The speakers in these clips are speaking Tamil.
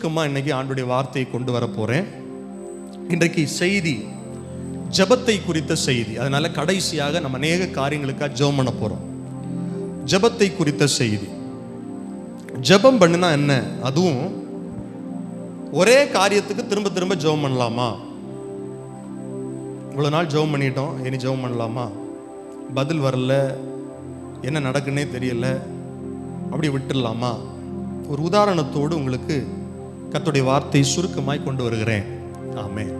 சுருக்கமாக இன்னைக்கு ஆண்டுடைய வார்த்தையை கொண்டு வர போகிறேன். இன்றைக்கு செய்தி ஜெபத்தை குறித்த செய்தி. அதனால கடைசியாக நம்ம அநேக காரியங்களுக்காக ஜெபம் பண்ண போகிறோம். ஜெபத்தை குறித்த செய்தி. ஜெபம் பண்ணுனா என்ன? அதுவும் ஒரே காரியத்துக்கு திரும்ப திரும்ப ஜெபம் பண்ணலாமா? இவ்வளோ நாள் ஜெபம் பண்ணிட்டோம், இனி ஜெபம் பண்ணலாமா? பதில் வரல, என்ன நடக்குன்னே தெரியல, அப்படி விட்டுடலாமா? ஒரு உதாரணத்தோடு உங்களுக்கு கர்த்தருடைய வார்த்தையை சுருக்கமாய் கொண்டு வருகிறேன். ஆமென்.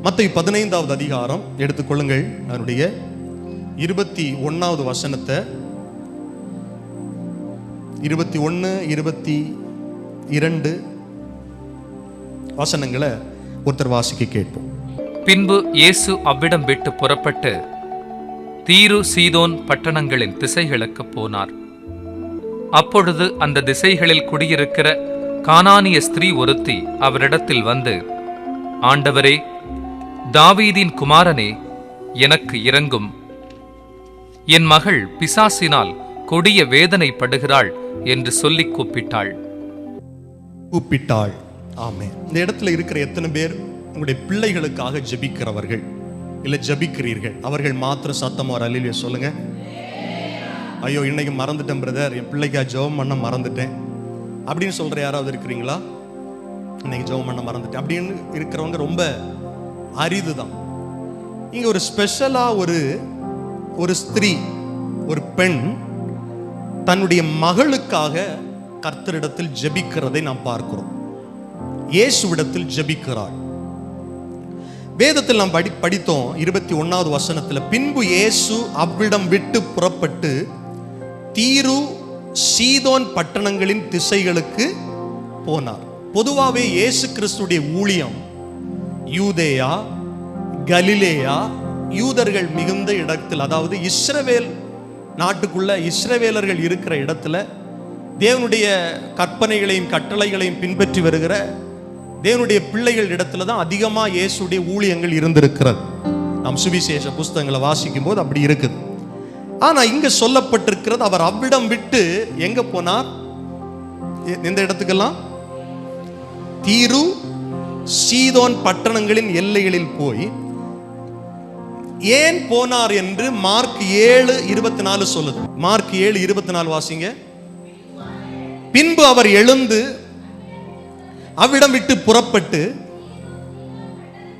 மத்தேயு 15வது அதிகாரம் எடுத்துக்கொள்ளுங்கள். அதனுடைய 21வது வசனத்தை 21, 22 வசனங்களை ஒருத்தர் வாசிக்க கேட்போம். பின்பு இயேசு அவ்விடம் விட்டு புறப்பட்டு தீரு சீதோன் பட்டணங்களின் திசைகளுக்கு போனார். அப்பொழுது அந்த திசைகளில் குடியிருக்கிற கானானிய ஸ்திரீ ஒருத்தி அவரிடத்தில் வந்து, ஆண்டவரே, தாவீதின் குமாரனே, எனக்கு இரங்கும். என் மகள் பிசாசினால் கொடிய வேதனைப்படுகிறாள் என்று சொல்லி கூப்பிட்டாள். ஆமென். இந்த இடத்துல இருக்கிற எத்தனை பேர் உங்களுடைய பிள்ளைகளுக்காக ஜெபிக்கிறவர்கள் இல்ல ஜெபிக்கிறீர்கள்? அவர்கள் மாத்திரம் சத்தமா ஒரு அல்லேலூயா சொல்லுங்க. ஐயோ, இன்னைக்கு மறந்துட்டேன் பிரதர், என் பிள்ளைக்கா ஜெபம் பண்ண மறந்துட்டேன் அப்படின்னு சொல்ற யாராவது இருக்கிறீங்களா? இன்னைக்கு ஜெபம் பண்ண மறந்துட்டேன் அப்படின்னு இருக்கிறவங்க ரொம்ப அரிதுதான். இங்க ஒரு ஸ்பெஷலா ஒரு ஸ்திரீ, ஒரு பெண் தன்னுடைய மகளுக்காக கர்த்தரிடத்தில் ஜெபிக்கிறதை நாம் பார்க்கிறோம். இயேசுவிடத்தில் ஜெபிக்கிறாள். வேதத்தில் நாம் படித்தோம் 21வது வசனத்தில், பின்பு இயேசு அவ்விடம் விட்டு புறப்பட்டு தீரு சீதோன் பட்டணங்களின் திசைகளுக்கு போனார். பொதுவாகவே இயேசு கிறிஸ்துடைய ஊழியம் யூதேயா, கலிலேயா, யூதர்கள் மிகுந்த இடத்தில், அதாவது இஸ்ரவேல் நாட்டுக்குள்ள இஸ்ரவேலர்கள் இருக்கிற இடத்துல தேவனுடைய கற்பனைகளையும் கட்டளைகளையும் பின்பற்றி வருகிற தேவனுடைய பிள்ளைகள் இடத்துல தான் அதிகமாக இயேசுடைய ஊழியங்கள் இருந்திருக்கிறது. நாம் சுவிசேஷ புஸ்தகங்களை வாசிக்கும் போது அப்படி இருக்குது. ஆனா இங்க சொல்லப்பட்டிருக்கிறது, அவர் அவ்விடம் விட்டு எங்க போனார்? எந்த இடத்துக்கெல்லாம்? தீரு சீதோன் பட்டணங்களின் எல்லைகளில் போய். ஏன் போனார் என்று மார்க் 7:24 சொல்லுது. மார்க் 7:24 வாசிங்க. பின்பு அவர் எழுந்து அவ்விடம் விட்டு புறப்பட்டு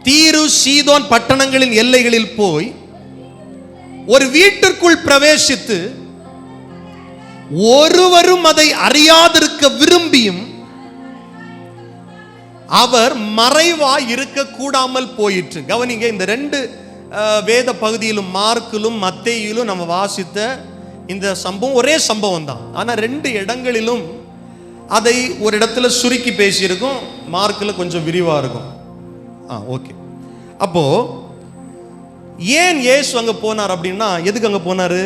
தீரு சீதோன் பட்டணங்களின் எல்லைகளில் போய் ஒரு வீட்டிற்குள் பிரவேசித்து ஒருவரும் அதை அறியாதிருக்க விரும்பியும் அவர் மறைவாய் இருக்க கூடாமல் போயிற்று. கவனிங்க, இந்த 2 வேத பகுதியிலும் மார்க்கிலும் மத்தேயிலும் நம்ம வாசித்த இந்த சம்பவம் ஒரே சம்பவம் தான். ஆனா 2 இடங்களிலும் அதை ஒரு இடத்துல சுருக்கி பேசியிருக்கும், மார்க்கில் கொஞ்சம் விரிவா இருக்கும். ஓகே. அப்போ ஏன் இயேசு அங்க போனார் அப்படின்னா, எதுக்கு அங்க போனாரு?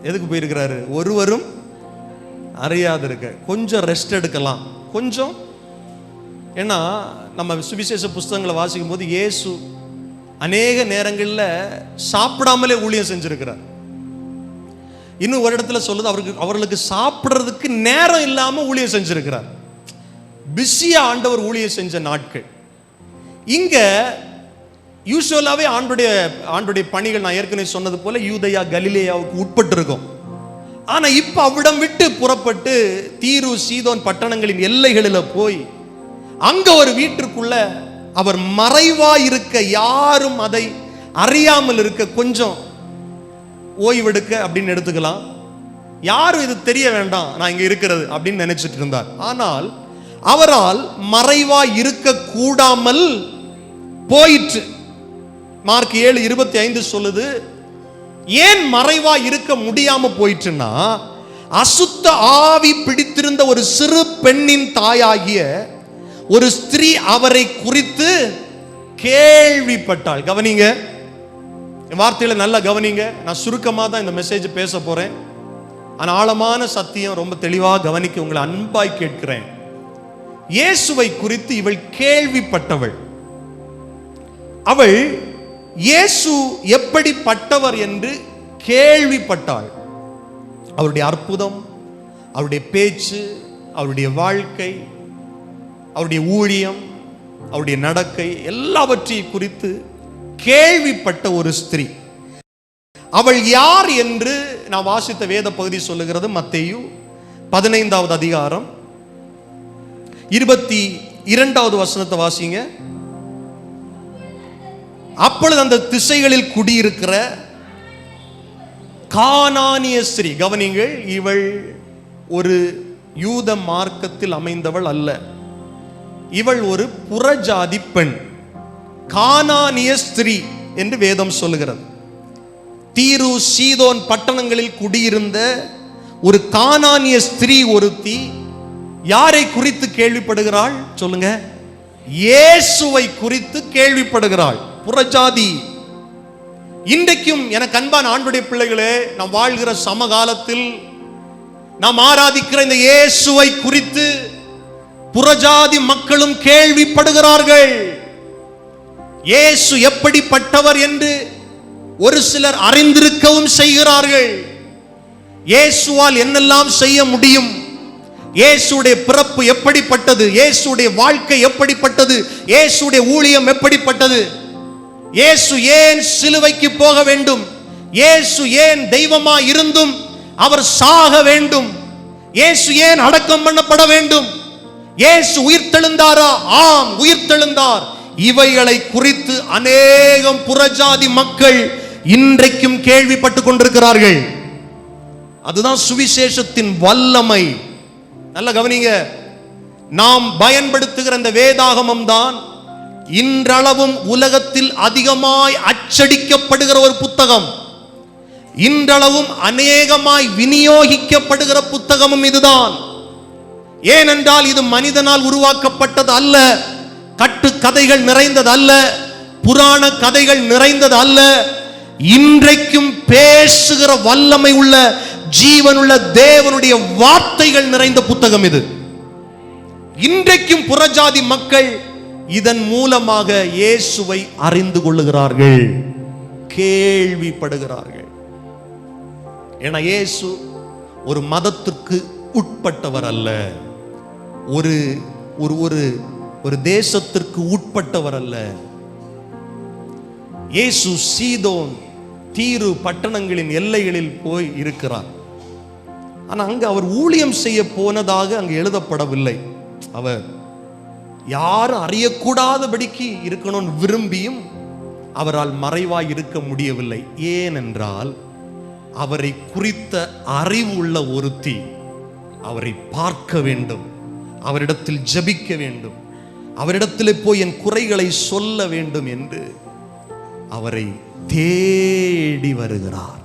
எதுக்கு போயிருக்கிறாரு? ஒருவரும் அறியாது இருக்க, கொஞ்சம் ரெஸ்ட் எடுக்கலாம், கொஞ்சம். ஏன்னா நம்ம சுவிசேஷ புஸ்தகங்களை வாசிக்கும் போது இயேசு அநேக நேரங்களில் சாப்பிடாமலே ஊழியம் செஞ்சிருக்கிறார். இன்னும் ஒரு இடத்துல சொல்லுது, அவர்களுக்கு சாப்பிட்றதுக்கு நேரம் இல்லாம ஊழியம் செஞ்சிருக்கிறார். பிஸியா ஆண்டவர் ஊழியம் செஞ்ச நாட்கள். இங்க யூசுவலாவே ஆண்டுடைய பணிகள் நான் ஏற்கனவே சொன்னது போல யூதேயா கலிலேயாவுக்கு உட்பட்டு இருக்கும். ஆனா இப்ப அவ்விடம் விட்டு புறப்பட்டு தீரு சீதோன் பட்டணங்களின் எல்லைகளில் போய் அங்க ஒரு வீட்டிற்குள்ள அவர் மறைவாய் இருக்க, யாரும் அதை அறியாமல் இருக்க, கொஞ்சம் ஓய்வெடுக்க அப்படின்னு எடுத்துக்கலாம். யாரும் இது தெரிய வேண்டாம் நான் இங்க இருக்கிறது அப்படின்னு நினைச்சிட்டு இருந்தார். ஆனால் அவரால் மறைவாய் இருக்க கூடாமல் போயிற்று. மார்க் 7:25 சொல்லுது. ஏன் மறைவா இருக்க முடியாம போயிற்றுன்னா, அசுத்த ஆவி பிடித்திருந்த ஒரு சிறு பெண்ணின் தாயாகிய ஒரு ஸ்திரீ அவரை குறித்து கேள்விப்பட்டாள். கவனிங்க, வார்த்தையில நல்லா கவனிங்க. நான் சுருக்கமா தான் இந்த மெசேஜ் பேச போறேன். ஆனா ஆழமான சத்தியம் ரொம்ப தெளிவா கவனிக்க உங்களை அன்பாய் கேட்கிறேன். இயேசுவை குறித்து இவள் கேள்விப்பட்டவள். அவள் இயேசு எப்படிப்பட்டவர் என்று கேள்விப்பட்டாள். அவருடைய அற்புதம், அவருடைய பேச்சு, அவருடைய வாழ்க்கை, அவருடைய ஊழியம், அவருடைய நடக்கை எல்லாவற்றையும் குறித்து கேள்விப்பட்ட ஒரு ஸ்திரீ. அவள் யார் என்று நான் வாசித்த வேத பகுதி சொல்லுகிறது. மத்தேயு 15வது அதிகாரம் 22வது வசனத்தை வாசிங்க. அப்பொழுது அந்த திசைகளில் குடியிருக்கிற கானானிய ஸ்திரீ, கவனிங்கள், இவள் ஒரு யூத மார்க்கத்தில் அமைந்தவள் அல்ல. இவள் ஒரு புறஜாதி பெண், கானானிய ஸ்திரீ என்று வேதம் சொல்லுகிறது. தீரு சீதோன் பட்டணங்களில் குடியிருந்த ஒரு கானானிய ஸ்திரீ ஒருத்தி யாரை குறித்து கேள்விப்படுகிறாள்? சொல்லுங்க. இயேசுவை குறித்து கேள்விப்படுகிறாள். புறஜாதி. இன்றைக்கும் எனக்கு அன்பான ஆண்டவருடைய பிள்ளைகளே, நாம் வாழ்கிற சமகாலத்தில் நாம் ஆராதிக்கிற இந்த இயேசுவை குறித்து புறஜாதி மக்களும் கேள்விப்படுகிறார்கள். இயேசு எப்படிப்பட்டவர் என்று ஒரு சிலர் அறிந்திருக்கவும் செய்கிறார்கள். இயேசுவால் என்னெல்லாம் செய்ய முடியும், இயேசுடைய பிறப்பு எப்படிப்பட்டது, இயேசுடைய வாழ்க்கை எப்படிப்பட்டது, இயேசுடைய ஊழியம் எப்படிப்பட்டது, இயேசு ஏன் சிலுவைக்கு போக வேண்டும், இயேசு ஏன் தெய்வமாய் இருந்தும் அவர் சாக வேண்டும், இயேசு ஏன் அடக்கம் பண்ணப்பட வேண்டும், இயேசு உயிர்த்தெழுந்தாரா? ஆம், உயிர்த்தெழுந்தார். இவைகளை குறித்து அநேகம் புறஜாதி மக்கள் இன்றைக்கும் கேள்விப்பட்டுக் கொண்டிருக்கிறார்கள். அதுதான் சுவிசேஷத்தின் வல்லமை. நல்ல கவனிங்க. நாம் பயன்படுத்துகிற இந்த வேதாகமம் தான் இன்றளவும் உலகத்தில் அதிகமாய் அச்சடிக்கப்படுகிற ஒரு புத்தகம். இன்றளவும் அநேகமாய் விநியோகிக்கப்படுகிற புத்தகமும் இதுதான். ஏனென்றால் இது மனிதனால் உருவாக்கப்பட்டது அல்ல, கட்டு கதைகள் நிறைந்தது அல்ல, புராண கதைகள் நிறைந்தது அல்ல. இன்றைக்கும் பேசுகிற வல்லமை உள்ள ஜீவனுள்ள தேவனுடைய வார்த்தைகள் நிறைந்த புத்தகம் இது. இன்றைக்கும் புறஜாதி மக்கள் இதன் மூலமாக இயேசுவை அறிந்து கொள்ளுகிறார்கள், கேள்விப்படுகிறார்கள். ஏன்னா இயேசு ஒரு மதத்திற்கு உட்பட்டவர் அல்ல, ஒரு ஒரு ஒரு ஒரு தேசத்திற்கு உட்பட்டவர் அல்ல. இயேசு சீதோன் தீரு பட்டணங்களின் எல்லைகளில் போய் இருக்கிறார். ஆனா அங்கு அவர் ஊழியம் செய்ய போனதாக அங்கு எழுதப்படவில்லை. அவர் யாரும் அறியக்கூடாதபடிக்கு இருக்கணும்னு விரும்பியும் அவரால் மறைவாய் இருக்க முடியவில்லை. ஏனென்றால் அவரை குறித்த அறிவு உள்ள ஒருத்தி அவரை பார்க்க வேண்டும், அவரிடத்தில் ஜெபிக்க வேண்டும், அவரிடத்தில் போய் என் குறைகளை சொல்ல வேண்டும் என்று அவரை தேடி வருகிறார்,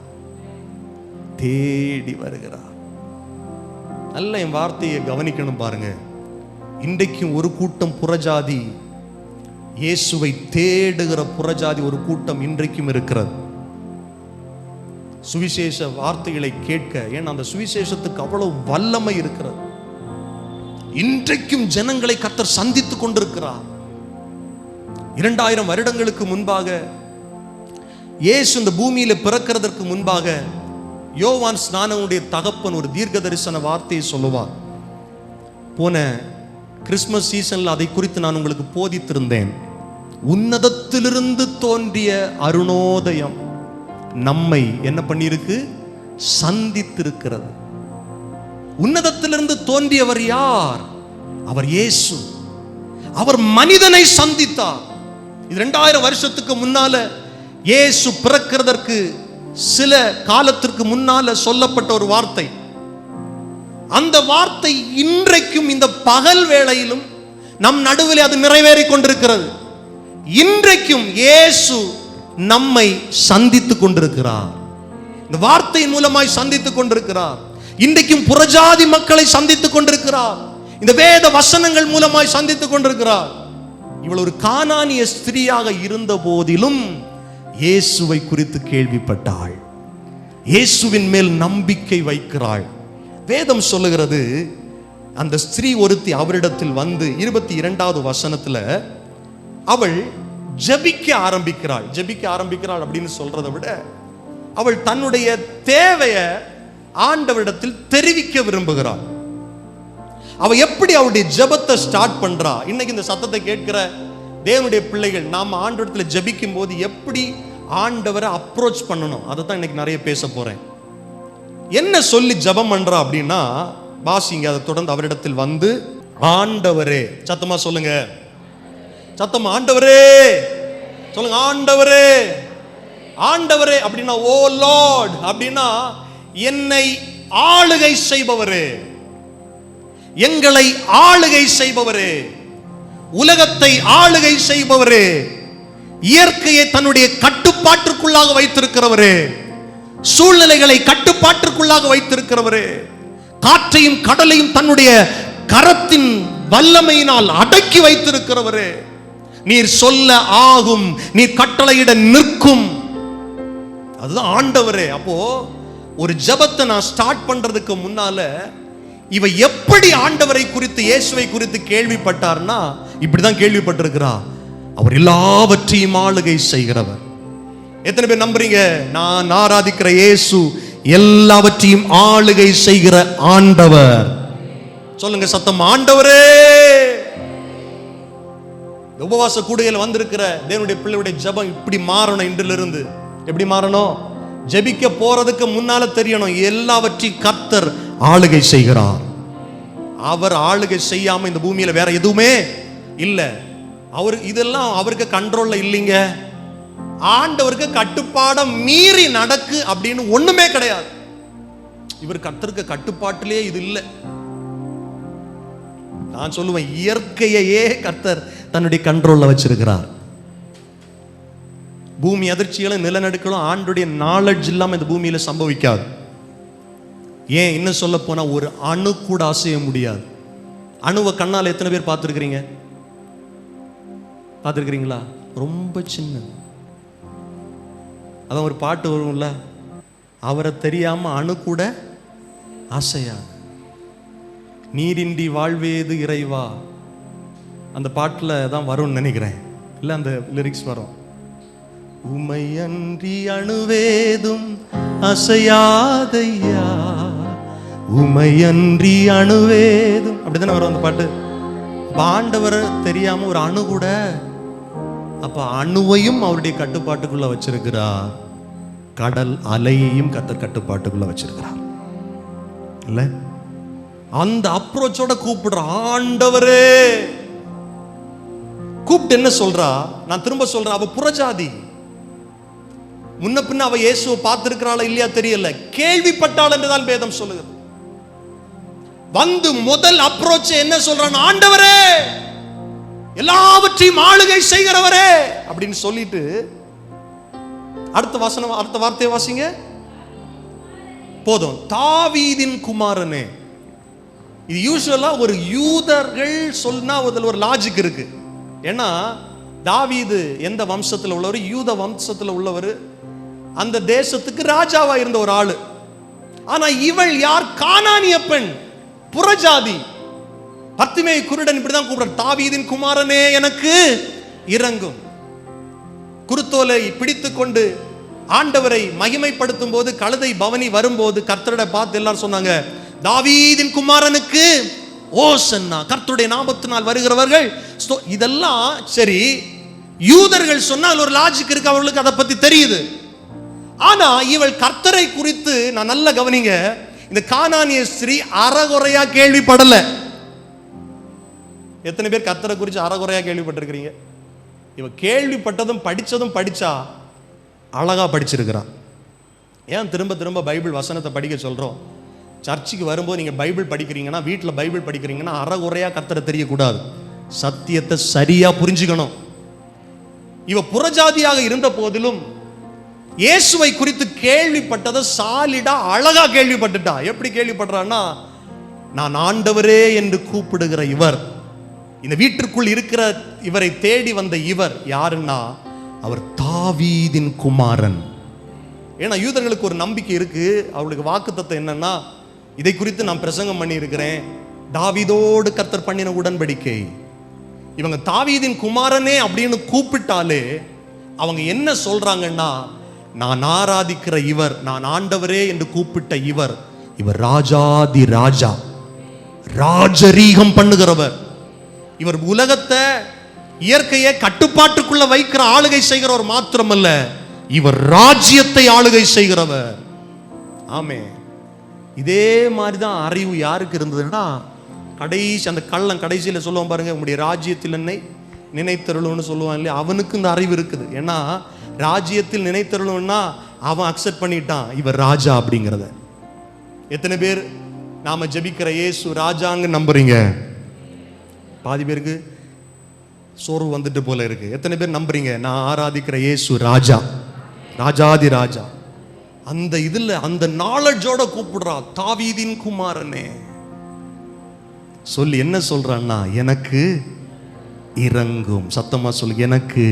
தேடி வருகிறார். நல்ல என் வார்த்தையை கவனிக்கணும் பாருங்க. இன்றைக்கும் ஒரு கூட்டம் புறஜாதி இயேசுவை தேடுகிற புறஜாதி ஒரு கூட்டம் இன்றைக்கும் இருக்கிறது. சுவிசேஷ வார்த்தைகளை கேட்க, ஏன் அந்த சுவிசேஷத்துக்கு அவ்வளவு வல்லமை இருக்கிறது. இன்றைக்கும் ஜனங்களை கர்த்தர் சந்தித்துக் கொண்டிருக்கிறார். 2000 வருடங்களுக்கு முன்பாக இயேசு இந்த பூமியில பிறக்கிறதற்கு முன்பாக யோவான் ஸ்நானனுடைய தகப்பன் ஒரு தீர்க்க தரிசன வார்த்தையை சொல்லுவார். போன கிறிஸ்துமஸ் சீசன்ல அதை குறித்து நான் உங்களுக்கு போதித்திருந்தேன். உன்னதத்திலிருந்து தோன்றிய அருணோதயம் நம்மை என்ன பண்ணிருக்கு? சந்தித்திருக்கிறது. உன்னதத்திலிருந்து தோன்றியவர் யார்? அவர் இயேசு. அவர் மனிதனை சந்தித்தார். இது 2000 வருஷத்துக்கு முன்னால இயேசு பிறக்கிறதற்கு சில காலத்திற்கு முன்னால சொல்லப்பட்ட ஒரு வார்த்தை. அந்த வார்த்தை இன்றைக்கும் இந்த பகல் வேளையிலும் நம் நடுவில் அது நிறைவேறிக் கொண்டிருக்கிறது. இன்றைக்கும் இயேசு நம்மை சந்தித்துக் கொண்டிருக்கிறார். இந்த வார்த்தையின் மூலமாய் சந்தித்துக் கொண்டிருக்கிறார். இன்றைக்கும் புறஜாதி மக்களை சந்தித்துக் கொண்டிருக்கிறார். இந்த வேத வசனங்கள் மூலமாய் சந்தித்துக் கொண்டிருக்கிறார். இவள் ஒரு கானானிய ஸ்திரீயாக இருந்த போதிலும் இயேசுவை குறித்து கேள்விப்பட்டாள், இயேசுவின் மேல் நம்பிக்கை வைக்கிறாள். வேதம் சொல்லுகிறது, அந்த ஸ்திரீ ஒருத்தி அவரிடத்தில் வந்து 22வது வசனத்துல அவள் ஜெபிக்க ஆரம்பிக்கிறாள். ஜெபிக்க ஆரம்பிக்கிறாள் அப்படின்னு சொல்றதை விட அவள் தன்னுடைய தேவையை ஆண்டவரிடத்தில் தெரிவிக்க விரும்புகிறாள். அவ எப்படி அவருடைய ஜெபத்தை ஸ்டார்ட் பண்றா? இன்னைக்கு இந்த சத்தத்தை கேட்கிற தேவனுடைய பிள்ளைகள், நாம ஆண்டவரத்துல ஜெபிக்கும் போது எப்படி ஆண்டவரை அப்ரோச் பண்ணணும், அதை தான் இன்னைக்கு நிறைய பேச போறேன். என்ன சொல்லி ஜெபம் பண்றா அப்படின்னா, வாசிங்க அதை தொடர்ந்து. அவரிடத்தில் வந்து, ஆண்டவரே, சத்தமா சொல்லுங்க, சத்தமா, ஆண்டவரே சொல்லுங்க, ஆண்டவரே. ஆண்டவரே அப்படின்னா ஓ லார்ட் அப்படின்னா என்னை ஆளுகை செய்பவரே, எங்களை ஆளுகை செய்பவரே, உலகத்தை ஆளுகை செய்பவரே, இயற்கையை தன்னுடைய கட்டுப்பாட்டிற்குள்ளாக வைத்திருக்கிறவரே, சூழ்நிலைகளை கட்டுப்பாட்டிற்குள்ளாக வைத்திருக்கிறவரே, காற்றையும் கடலையும் தன்னுடைய கரத்தின் வல்லமையினால் அடக்கி வைத்திருக்கிறவரே, நீர் சொல்ல ஆகும், நீர் கட்டளையிட நிற்கும், அதுதான் ஆண்டவரே. அப்போ ஒரு ஜெபத்தை நான் ஸ்டார்ட் பண்றதுக்கு முன்னால இவ எப்படி ஆண்டவரை குறித்து, இயேசுவை குறித்து கேள்விப்பட்டார்னா இப்படிதான் கேள்விப்பட்டிருக்கிறா, அவர் எல்லாவற்றையும் ஆளுகை செய்கிறவர். எத்தனை பேர் நம்புறீங்க? நான் ஆராதிக்கிற இயேசு எல்லாவற்றையும் ஆளுகை செய்கிற ஆண்டவர். சொல்லுங்க சத்தம், ஆண்டவரே. உபவாச கூடுகையில் வந்திருக்கிற தேவனுடைய பிள்ளையுடைய ஜெபம் இப்படி மாறணும். இன்றிலிருந்து எப்படி மாறணும்? ஜெபிக்க போறதுக்கு முன்னால தெரியணும், எல்லாவற்றையும் கர்த்தர் ஆளுகை செய்கிறார். அவர் ஆளுகை செய்யாம இந்த பூமியில வேற எதுவுமே இல்ல. அவர் இதெல்லாம் அவருக்கு கண்ட்ரோல்ல இல்லைங்க. ஆண்டவருக்கு கட்டுப்பாட மீறி நடக்கு அப்படின்னு ஒண்ணுமே கிடையாது. இவர் கர்த்தருக்கு கட்டுப்பாட்டிலே இது இல்லை. நான் சொல்லுவேன், இயற்கையே கர்த்தர் தன்னுடைய கண்ட்ரோல்ல வச்சிருக்கிறார். பூமி அதிர்ச்சிகளும் நிலநடுக்களும் ஆண்டுடைய நாலேஜ் இல்லாம இந்த பூமியில சம்பவிக்காது. ஏன் இன்னும் சொல்ல போனா ஒரு அணு கூட அசைய முடியாது. அணுவை கண்ணால் எத்தனை பேர் பார்த்துருக்கிறீங்க? பார்த்துருக்கிறீங்களா? ரொம்ப சின்ன. அதான் ஒரு பாட்டு வரும்ல, அவரை தெரியாம அணு கூட அசையாது. நீரின்றி வாழ்வேது இறைவா, அந்த பாட்டில் தான் வரும்னு நினைக்கிறேன். இல்லை, அந்த லிரிக்ஸ் வரும். உமையன்றி அணுவேதும் அசையாதையா, உமையன்றி அணுவேதும், அப்படித்தானே வரும் அந்த பாட்டு. ஆண்டவர் தெரியாம ஒரு அணு கூட, அப்ப அணுவையும் அவருடைய கட்டுப்பாட்டுக்குள்ள வச்சிருக்கிறார். கடல் அலையையும் கர்த்தர் கட்டுப்பாட்டுக்குள்ள வச்சிருக்கிறார். இல்ல, அந்த அப்ரோச்சோட கூப்பிடுற ஆண்டவரே. கூப்பிட்டு என்ன சொல்றா? நான் திரும்ப சொல்றேன், அவ புறஜாதி. முன்ன பின்ன அவ இயேசுவை பார்த்திருக்கிறாளா இல்லையா தெரியல, கேள்விப்பட்டாள் என்றுதான் வேதம் சொல்லுகிறது. வந்து முதல் அப்ரோச் என்ன சொல்றான்? ஆண்டவரே, எல்லாவற்றையும் ஆளுகை செய்கிறவரே அப்படின்னு சொல்லிட்டு அடுத்த வசனம், அடுத்த வார்த்தையை வாசிங்க போதும். தாவீதின் குமாரனே. இது யூசுவலா ஒரு யூதர்கள் சொன்னா அதில் ஒரு லாஜிக் இருக்கு. ஏன்னா தாவீது எந்த வம்சத்தில் உள்ளவர்? யூத வம்சத்தில் உள்ளவர். அந்த தேசத்துக்கு ராஜாவா இருந்த ஒரு ஆளு. ஆனா இவள் யார்? கானானிய பெண், புறஜாதி. பர்த்திமேயு குருடன் இப்படிதான் கூப்பிடுற, தாவீதின் குமாரனே எனக்கு இரங்கும். குருத்தோலை பிடித்து கொண்டு ஆண்டவரை மகிமைப்படுத்தும் போது, கழுதை பவனி வரும்போது கர்த்தரோட பார்த்து எல்லாரும் சொன்னாங்க, தாவீதின் குமாரனுக்கு ஓசன்னா, கர்த்தருடைய நாமத்தினால் வருகிறவர்கள். இதெல்லாம் சரி, யூதர்கள் சொன்னால் ஒரு லாஜிக் இருக்கு, அவர்களுக்கு அதை பத்தி தெரியுது. ஆனா இவள் கர்த்தரை குறித்து நான் நல்ல கவனிங்க, இந்த கானானிய ஸ்திரீ அறகுறையா கேள்விப்படல. எத்தனை பேர் கர்த்தரை குறித்து அறகுறையா கேள்விப்பட்டிருக்கிறீங்க? இவ கேள்விப்பட்டதும் படிச்சதும் படிச்சா அழகா படிச்சிருக்கிறான். ஏன் திரும்ப திரும்ப பைபிள் வசனத்தை படிக்க சொல்றோம்? சர்ச்சுக்கு வரும்போது நீங்க பைபிள் படிக்கிறீங்கன்னா, வீட்டில் பைபிள் படிக்கிறீங்கன்னா அறகுறையா கர்த்தரை தெரியக்கூடாது, சத்தியத்தை சரியா புரிஞ்சுக்கணும். இவ புறஜாதியாக இருந்த போதிலும் இயேசுவை குறித்து கேள்விப்பட்டதை சாலிடா அழகா கேள்விப்பட்டுட்டா. எப்படி கேள்விப்படுறான்னா, நான் ஆண்டவரே என்று கூப்பிடுகிற இவர், இந்த வீட்டிற்குள் இருக்கிற இவரை தேடி வந்த இவர் யாருன்னா, அவர் தாவீதின் குமாரன். ஏன்னா யூதர்களுக்கு ஒரு நம்பிக்கை இருக்கு, அவர்களுக்கு வாக்குத்தத்தம் என்னன்னா, இதை குறித்து நான் பிரசங்கம் பண்ணி இருக்கிறேன், தாவீதோடு கர்த்தர் பண்ணின உடன்படிக்கை. இவங்க தாவீதின் குமாரனே அப்படின்னு கூப்பிட்டாலே அவங்க என்ன சொல்றாங்கன்னா, நான் ஆராதிக்கிற இவர், நான் ஆண்டவரே என்று கூப்பிட்ட இவர், இவர் ராஜாதி ராஜா. ராஜரீகம் பண்ணுகிறவர். இவர் உலகத்தை, இயற்கையை கட்டுப்பாட்டுக்குள்ள வைக்கிற ஆளுகை செய்கிறவர் மாத்திரமல்ல, இவர் ராஜ்யத்தை ஆளுகை செய்கிறவர். ஆமே. இதே மாதிரிதான் அறிவு யாருக்கு இருந்ததுன்னா, கடைசி அந்த கள்ளன் கடைசியில் சொல்லுவான் பாருங்க, உங்களுடைய ராஜ்யத்தில் என்னை நினைத்தருளும்னு சொல்லுவான் இல்லையா, அவனுக்கு இந்த அறிவு இருக்குது. ஏன்னா ராஜ்யத்தில் நினைத்தருளும்னா அவன் அக்செப்ட் பண்ணிட்டான் இவர் ராஜா அப்படிங்கிறத. எத்தனை பேர் நாம ஜெபிக்கிற இயேசு ராஜாங்க நம்புறீங்க? பாதி பேருக்கு சோர்வு வந்துட்டு போல இருக்கு. எத்தனை பேர் நம்புறீங்க நான் ஆராதிக்கிற இயேசு ராஜா, ராஜாதி ராஜா? அந்த இதுல அந்த நாலெட்ஜோட கூப்பிடுறா, தாவீதின் குமாரனே சொல்லி என்ன சொல்றான்னா, எனக்கு இறங்கும். சத்தமா சொல்லு, எனக்கு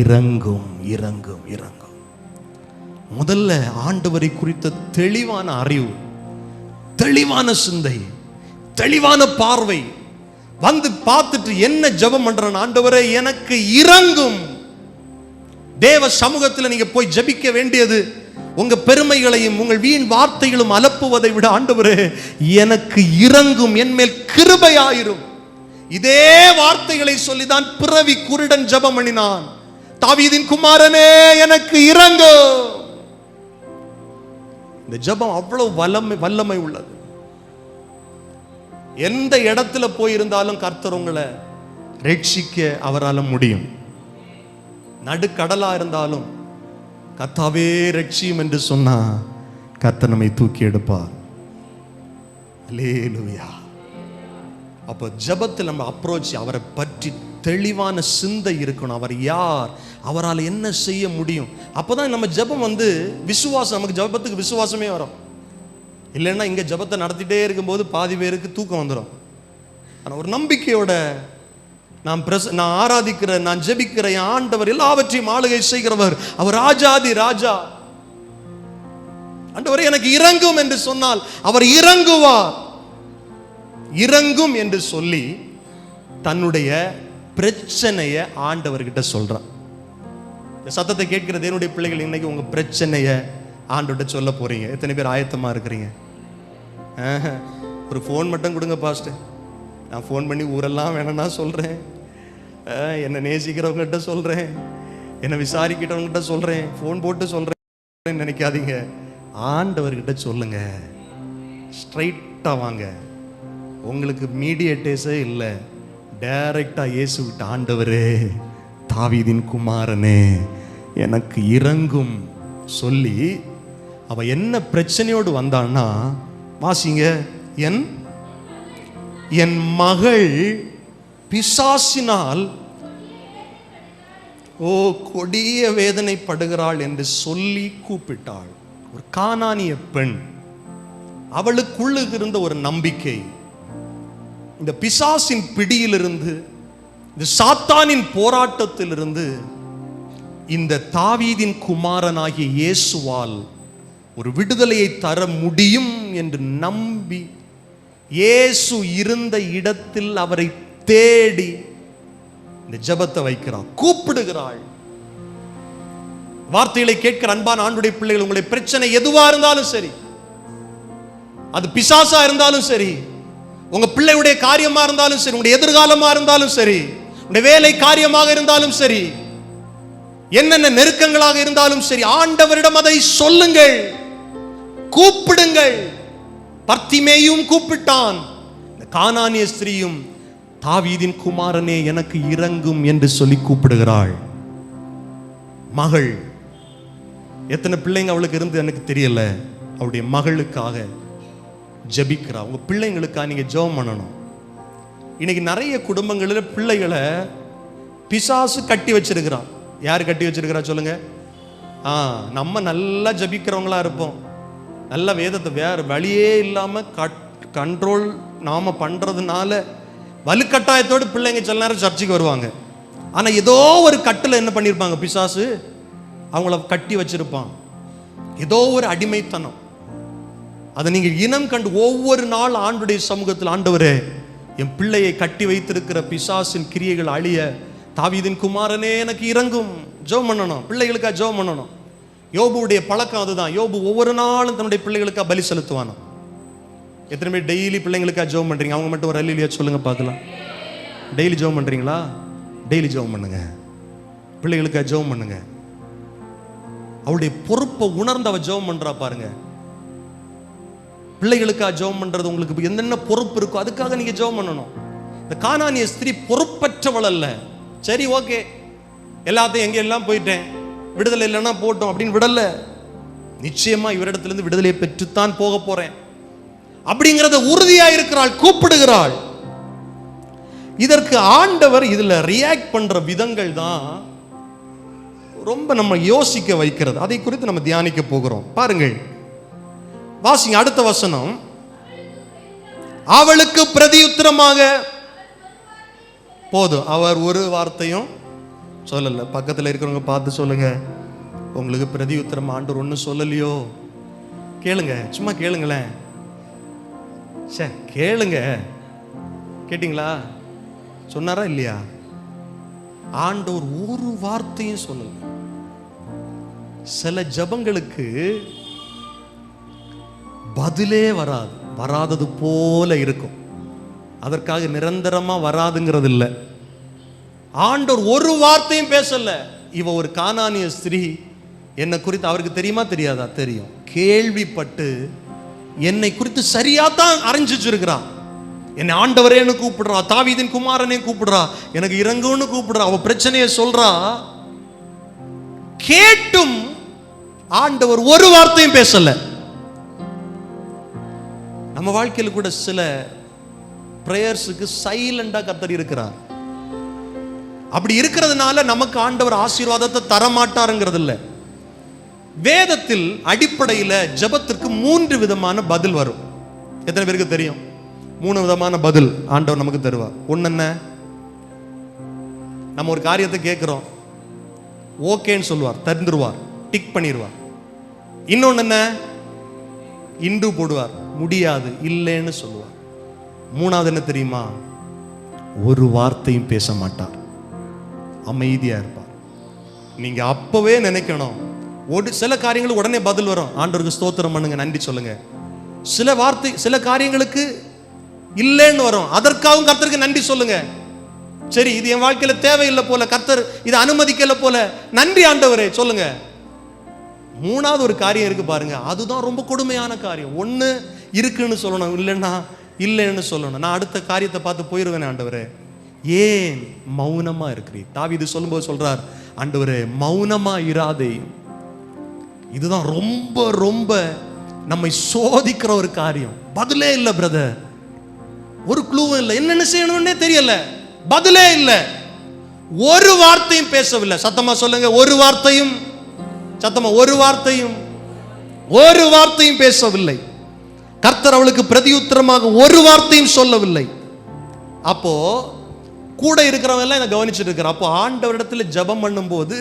இறங்கும், இறங்கும், இறங்கும். முதல்ல ஆண்டவரை குறித்த தெளிவான அறிவு, தெளிவான சிந்தை, தெளிவான பார்வை வந்து பார்த்துட்டு என்ன ஜெபம் பண்றான், ஆண்டவரே எனக்கு இறங்கும். தேவ சமூகத்தில் நீங்க போய் ஜெபிக்க வேண்டியது உங்க பெருமைகளையும் உங்கள் வீண் வார்த்தைகளும் அலப்புவதை விட, ஆண்டவரே எனக்கு இறங்கும், என் மேல் கிருபையாயிரும். இதே வார்த்தைகளை சொல்லிதான் பிறவி குருடன் ஜெபம் பண்ணினான், தாவீதின் குமாரனே எனக்கு இறங்கும். இந்த ஜெபம் அவ்வளவு வல்லமை உள்ளது. எந்த இடத்துல போயிருந்தாலும் கர்த்தர் உங்களை ரட்சிக்க அவரால் முடியும். நடுக்கடலா இருந்தாலும் கர்த்தாவே ரட்சியும் என்று சொன்னா கர்த்தர் நம்மை தூக்கி எடுப்பார். அல்லேலூயா. அப்போ ஜெபத்தில் நம்ம அப்ரோச், அவரை பற்றி தெளிவான சிந்தை இருக்கணும். அவர் யார், அவரால் என்ன செய்ய முடியும். அப்போதான் நம்ம ஜெபம் விசுவாசம், நமக்கு ஜெபத்துக்கு விசுவாசமே வரும். இல்லைன்னா இங்கே ஜெபத்தை நடத்திட்டே இருக்கும்போது பாதி பேருக்கு தூக்கம் வந்துடும். ஆனால் ஒரு நம்பிக்கையோட நான் ஆராதிக்கிற, நான் ஜெபிக்கிற என் ஆண்டவர் எல்லாவற்றையும் ஆளுகை செய்கிறவர், அவர் ராஜாதி ராஜா. ஆண்டவர் எனக்கு இறங்கும் என்று சொன்னால் அவர் இறங்குவார். இறங்கும் என்று சொல்லி தன்னுடைய பிரச்சனைய ஆண்டவர்கிட்ட சொல்றான். சத்தத்தை கேட்கிற தேவனுடைய பிள்ளைகள், இன்னைக்கு உங்க பிரச்சனைய ஆண்டவர்கிட்ட சொல்ல போறீங்க. எத்தனை பேர் ஆயத்தமா இருக்கிறீங்க? ஒரு ஃபோன் மட்டும் கொடுங்க பாஸ்டர், நான் ஃபோன் பண்ணி ஊரெல்லாம் வேணும்னா சொல்றேன், என்னை நேசிக்கிறவங்ககிட்ட சொல்றேன், என்னை விசாரிக்கிறவங்ககிட்ட சொல்றேன், ஃபோன் போட்டு சொல்றேன் நினைக்காதீங்க. ஆண்டவர்கிட்ட சொல்லுங்க, ஸ்ட்ரைட்டா வாங்க. உங்களுக்கு மீடியேட்டர்ஸே இல்லை, டைரக்டா இயேசுவிட்ட, ஆண்டவரே தாவீதின் குமாரனே எனக்கு இறங்கும் சொல்லி அவ என்ன பிரச்சனையோடு வந்தான்னா, வாசிங்க, என் மகள் பிசாசினால் கொடிய வேதனைப்படுகிறாள் என்று சொல்லி கூப்பிட்டாள். ஒரு கானானிய பெண், அவளுக்குள்ள இருந்த ஒரு நம்பிக்கை, இந்த பிசாசின் பிடியிலிருந்து, இந்த சாத்தானின் போராட்டத்திலிருந்து இந்த தாவீதின் குமாரனாகிய இயேசுவால் ஒரு விடுதலையை தர முடியும் என்று நம்பி இயேசு இருந்த இடத்தில் அவரை தேடி இந்த ஜெபத்தை வைக்கிறாள், கூப்பிடுகிறாள். வார்த்தைகளை கேட்கிற அன்பான ஆண்டுடைய பிள்ளைகள், உங்களுடைய பிரச்சனை எதுவா இருந்தாலும் சரி, அது பிசாசா இருந்தாலும் சரி, உங்க பிள்ளையுடைய காரியமா இருந்தாலும் சரி, உங்களுடைய எதிர்காலமா இருந்தாலும் சரி, உங்களுடைய வேலை காரியமாக இருந்தாலும் சரி, என்னென்ன நெருக்கங்களாக இருந்தாலும் சரி, ஆண்டவரிடம் அதை சொல்லுங்கள், கூப்பிடுங்கள். பர்த்திமேயும் கூப்பிட்டான், இந்த கானானிய ஸ்திரீயும் தாவீதின் குமாரனே எனக்கு இறங்கும் என்று சொல்லி கூப்பிடுகிறாள். மகள், எத்தனை பிள்ளைங்க அவளுக்கு இருந்து எனக்கு தெரியல, அவளுடைய மகளுக்காக ஜெபிக்கிறா. உங்க பிள்ளைங்களுக்காக நீங்க ஜெபம் பண்ணணும். இன்னைக்கு நிறைய குடும்பங்களில் பிள்ளைகளை பிசாசு கட்டி வச்சிருக்கிறான். யார் கட்டி வச்சிருக்கிறா சொல்லுங்க? நம்ம நல்லா ஜபிக்கிறவங்களா இருப்போம், நல்ல வேதத்தை வேற வழியே இல்லாம கண்ட்ரோல் நாம பண்றதுனால வலுக்கட்டாயத்தோடு பிள்ளைங்க சில நேரம் சர்ச்சைக்கு வருவாங்க. ஆனா ஏதோ ஒரு கட்டுல என்ன பண்ணிருப்பாங்க, பிசாசு அவங்கள கட்டி வச்சிருப்பான். ஏதோ ஒரு அடிமைத்தனம். அதை நீங்க இனம் கண்டு ஒவ்வொரு நாள் ஆண்டுடைய சமூகத்தில், ஆண்டவரே என் பிள்ளையை கட்டி வைத்திருக்கிற பிசாசின் கிரியைகள் அழிய தாவீதின் குமாரனே எனக்கு இறங்கும். ஜெபம் பண்ணணும், பிள்ளைகளுக்காக ஜெபம் பண்ணணும். யோபுடைய பழக்கம் அதுதான். யோபு ஒவ்வொரு நாளும் தன்னுடைய பிள்ளைகளுக்காக பலி செலுத்துவானோ. எத்தனை பேர் டெய்லி பிள்ளைங்களுக்காக ஜெபம் பண்றீங்க? அவங்க மட்டும் ஒரு அல்லேலூயா சொல்லுங்க பார்க்கலாம். டெய்லி ஜெபம் பண்றீங்களா? டெய்லி ஜெபம் பண்ணுங்க, பிள்ளைகளுக்காக ஜெபம் பண்ணுங்க. அவளுடைய பொறுப்பை உணர்ந்து அவ ஜெபம் பண்றா பாருங்க. பிள்ளைகளுக்காக ஜெபம் பண்றது உங்களுக்கு என்னென்ன பொறுப்பு இருக்கோ அதுக்காக நீங்க ஜெபம் பண்ணணும். இந்த கானானிய ஸ்திரீ பொறுப்பற்றவள் அல்ல. சரி, ஓகே, எல்லாத்தையும் எங்க எல்லாம் போயிட்டேன், விடுதலை இல்லைன்னா போட்டோம் அப்படின்னு விடல. நிச்சயமா இவரிடத்திலிருந்து விடுதலையை பெற்றுத்தான் போக போறேன் அப்படிங்கிறத உறுதியா இருக்கிறாள், கூப்பிடுகிறாள். இதற்கு ஆண்டவர் இதுல ரியாக்ட் பண்ற விதங்கள் தான் ரொம்ப நம்ம யோசிக்க வைக்கிறது. அதை குறித்து நம்ம தியானிக்க போகிறோம். பாருங்கள், வாசிங்க அடுத்த வசனம். அவளுக்கு பிரதியுத்தரமாக, போதும், அவர் ஒரு வார்த்தையும் சொல்லல. பக்கத்தில் இருக்கிறவங்க பார்த்து சொல்லுங்க, உங்களுக்கு பிரதியுத்தரம் ஆண்டவர் ஒன்றும் சொல்லலையோ? கேளுங்க, சும்மா கேளுங்களேன். கேளுங்க. கேட்டீங்களா? சொன்னாரா இல்லையா? ஆண்டவர் ஒரு வார்த்தையும் சொல்லல. சில ஜபங்களுக்கு பதிலே வராதது போல இருக்கும். அதற்காக நிரந்தரமா வராதுங்கிறது இல்லை. ஆண்டவர் ஒரு வார்த்தையும் பேசல. இவ ஒரு கானானிய ஸ்திரீ, என்னை குறித்து அவருக்கு தெரியுமா தெரியாதா? தெரியும். கேள்விப்பட்டு என்னை குறித்து சரியா தான் அறிஞ்சு வச்சிருக்கிறான். என்னை ஆண்டவரேன்னு கூப்பிடுறா, தாவீதின் குமாரனே கூப்பிடுறா, எனக்கு இறங்குன்னு கூப்பிடுறா, அவ பிரச்சனையை சொல்றா. கேட்டும் ஆண்டவர் ஒரு வார்த்தையும் பேசல. நம்ம வாழ்க்கையில கூட சில பிரேயர்ஸுக்கு சைலண்டா கர்த்தர் இருக்கிறார். அப்படி இருக்கிறதுனால நமக்கு ஆண்டவர் ஆசீர்வாதத்தை தரமாட்டாருங்கிறது இல்லை. வேதத்தில் அடிப்படையில் ஜெபத்திற்கு 3 விதமான பதில் வரும். எத்தனை பேருக்கு தெரியும்? 3 விதமான பதில் ஆண்டவர் நமக்கு தருவார். ஒன்னு என்ன? நம்ம ஒரு காரியத்தை கேட்கிறோம், ஓகேன்னு சொல்லுவார், தந்துருவார், டிக் பண்ணிடுவார். இன்னொன்னு என்ன? இண்டு போடுவார், முடியாது, இல்லைன்னு சொல்லுவார். 3வது என்ன தெரியுமா? ஒரு வார்த்தையும் பேச மாட்டார், அமைதியா இருப்பார். நீங்க அப்பவே நினைக்கணும், சில காரியங்களுக்கு உடனே பதில் வரும். ஆண்டவருக்கு ஸ்தோத்திரம் பண்ணுங்க, நன்றி சொல்லுங்க. சில காரியங்களுக்கு இல்லைன்னு வரும், அதற்காகவும் கர்த்தருக்கு நன்றி சொல்லுங்க. சரி, இது என் வாழ்க்கையில தேவையில்லை போல, கர்த்தர் இதை அனுமதிக்கல போல, நன்றி ஆண்டவரே சொல்லுங்க. 3வது ஒரு காரியம் இருக்கு பாருங்க, அதுதான் ரொம்ப கொடுமையான காரியம். ஒண்ணு இருக்குன்னு சொல்லணும், இல்லைன்னா இல்லைன்னு சொல்லணும். நான் அடுத்த காரியத்தை பார்த்து போயிருவேன். ஆண்டவரே ஏன் மௌனமா இருக்கிறீர்? தாவீது சொல்லும்போது சொல்றார், ஆண்டவரே மௌனமா இராதே. இதுதான் ரொம்ப ரொம்ப நம்மை சோதிக்கிற ஒரு காரியம். பதிலே இல்லை பிரதர், ஒரு க்ளூவும் இல்லை, என்னென்ன செய்யணும்னே தெரியல, பதிலே இல்லை, ஒரு வார்த்தையும் பேசவில்லை. சத்தமா சொல்லுங்க, ஒரு வார்த்தையும். சத்தமா, ஒரு வார்த்தையும் பேசவில்லை. கர்த்தர் அவளுக்கு பிரதியுத்தரமாக ஒரு வார்த்தையும் சொல்லவில்லை. அப்போ கூட இருக்கிறவங்க எல்லாம் கவனிச்சுட்டு இருக்கிற. அப்போ ஆண்டவரிடத்தில் ஜெபம் பண்ணும்போது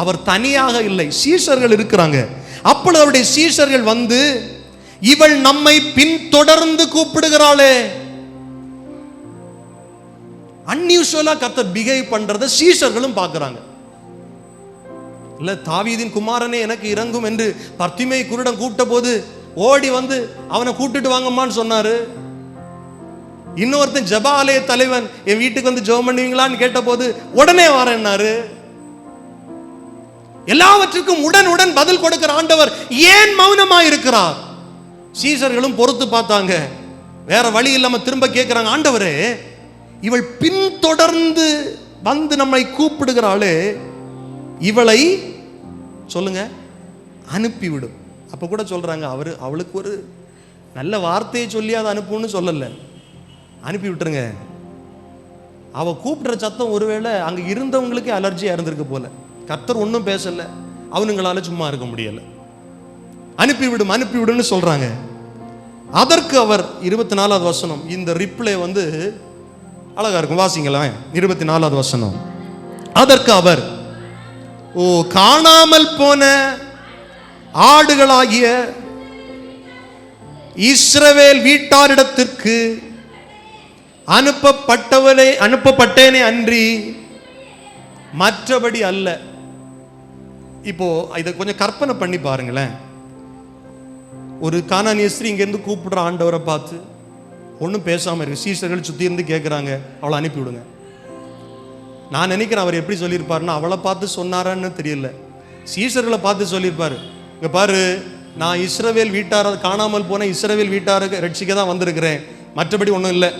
அவர் தனியாக இல்லை, சீஷர்கள் இருக்கிறாங்க. அப்பொழுது அவருடைய சீஷர்கள் வந்து, இவள் நம்மை பின்தொடர்ந்து கூப்பிடுகிறாளே. அன்யூசுவலா கர்த்தர் பிஹேவ் பண்றத சீஷர்களும் பார்க்கிறாங்க. இல்ல, தாவீதின் குமாரனே எனக்கு இறங்கும் என்று பர்த்திமை குருடன் கூப்பிட்ட போது ஓடி வந்து அவனை கூப்பிட்டுட்டு வாங்கம்மான்னு சொன்னாரு. இன்னொருத்தன் ஜெப ஆலய தலைவன் என் வீட்டுக்கு வந்து ஜெபம் பண்ணுவீங்களான்னு கேட்ட போது உடனே வரேன்னாரு. எல்லாவற்றுக்கும் உடன் பதில் கொடுக்கிற ஆண்டவர் ஏன் மௌனமா இருக்கிறார்? சீஷர்களும் பொறுத்து பார்த்தாங்க, வேற வழி இல்லாம திரும்ப கேட்கிறாங்க, ஆண்டவரே இவள் பின்தொடர்ந்து வந்து நம்மை கூப்பிடுகிறாளே, இவளை சொல்லுங்க அனுப்பிவிடும். அப்ப கூட சொல்றாங்க, அவளுக்கு ஒரு நல்ல வார்த்தையை சொல்லி அதை அனுப்புன்னு சொல்லல, அனுப்பி விட்டுருங்க. அவ கூப்பிடுற சத்தம் ஒருவேளை அங்க இருந்தவங்களுக்கே அலர்ஜியா இருந்திருக்கு போல. கர்த்தர் ஒன்றும் பேசல, அவனுங்களால சும்மா இருக்க முடியல. அனுப்பிவிடுன்னு சொல்றாங்க. அதற்கு அவர் 24வது வசனம், இந்த ரிப்ளை வந்து அழகா இருக்கும், வாசிங்களா. 24வது வசனம். அதற்கு அவர், ஓ காணாமல் போன ஆடுகளாகிய இஸ்ரவேல் வீட்டாரிடத்திற்கு அனுப்பப்பட்டேனே அன்றி மற்றபடி அல்ல. இப்போ இதை கொஞ்சம் கற்பனை பண்ணி பாருங்களேன். ஒரு கானானிய ஸ்திரீ இங்கேருந்து கூப்பிடுற ஆண்டவரை பார்த்து ஒன்றும் பேசாமல் இருக்கு. சீஷர்கள் சுற்றி இருந்து கேட்குறாங்க, அவளை அனுப்பிவிடுங்க. நான் நினைக்கிறேன் அவர் எப்படி சொல்லியிருப்பாருன்னா, அவளை பார்த்து சொன்னாரான்னு தெரியல, சீஷர்களை பார்த்து சொல்லியிருப்பாரு, இங்கே பாரு, நான் இஸ்ரவேல் வீட்டார காணாமல் போன இஸ்ரவேல் வீட்டாருக்கு ரட்சிக்க தான் வந்திருக்கிறேன், மற்றபடி ஒன்றும் இல்லை.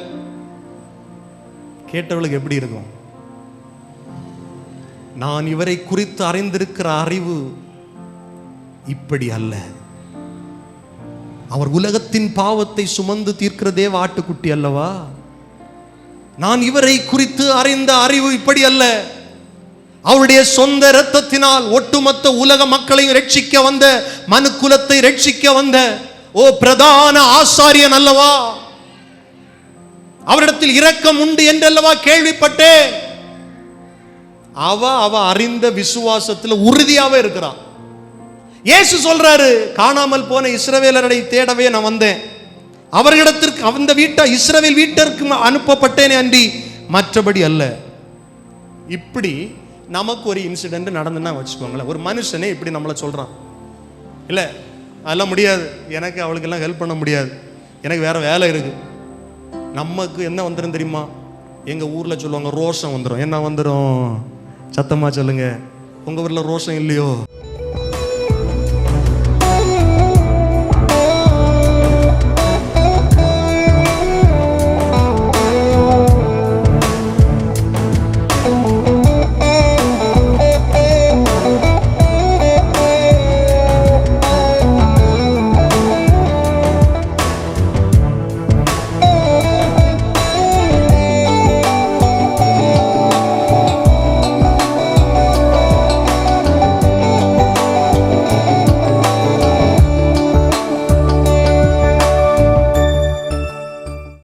கேட்டவளுக்கு எப்படி இருக்கும்? நான் இவரை குறித்து அறிந்திருக்கிற அறிவு இப்படி அல்ல. அவர் உலகத்தின் பாவத்தை சுமந்து தீர்க்கிற தேவ ஆட்டுக்குட்டி அல்லவா? நான் இவரை குறித்து அறிந்த அறிவு இப்படி அல்ல. அவருடைய சொந்த இரத்தத்தினால் ஒட்டுமொத்த உலக மக்களையும் ரட்சிக்க வந்த, மனுக்குலத்தை ரட்சிக்க வந்த பிரதான ஆசாரியன் அல்லவா? அவரிடத்தில் இரக்கம் உண்டு என்றல்லவா கேள்விப்பட்டேன். அவ அறிந்த விசுவாசத்துல உறுதியாவே இருக்கிறான். இயேசு சொல்றாரு, காணாமல் போன இஸ்ரவேலரை தேடவே நான் வந்தேன், அவர்களிடத்திற்கு அந்த இஸ்ரவேல் வீட்டிற்கு அனுப்பப்பட்டேனே அன்றி மற்றபடி அல்ல. இப்படி நமக்கு ஒரு இன்சிடென்ட் நடந்துன்னா வச்சுக்கோங்களேன், ஒரு மனுஷனே இப்படி நம்மளை சொல்றான், இல்லை அதெல்லாம் முடியாது, எனக்கு அவளுக்கெல்லாம் ஹெல்ப் பண்ண முடியாது, எனக்கு வேற வேலை இருக்கு. நமக்கு என்ன வந்துடும் தெரியுமா? எங்க ஊர்ல சொல்லுவாங்க, ரோஷம் வந்துடும். என்ன வந்துடும்? சத்தமா சொல்லுங்க, உங்க ஊர்ல ரோஷம் இல்லையோ?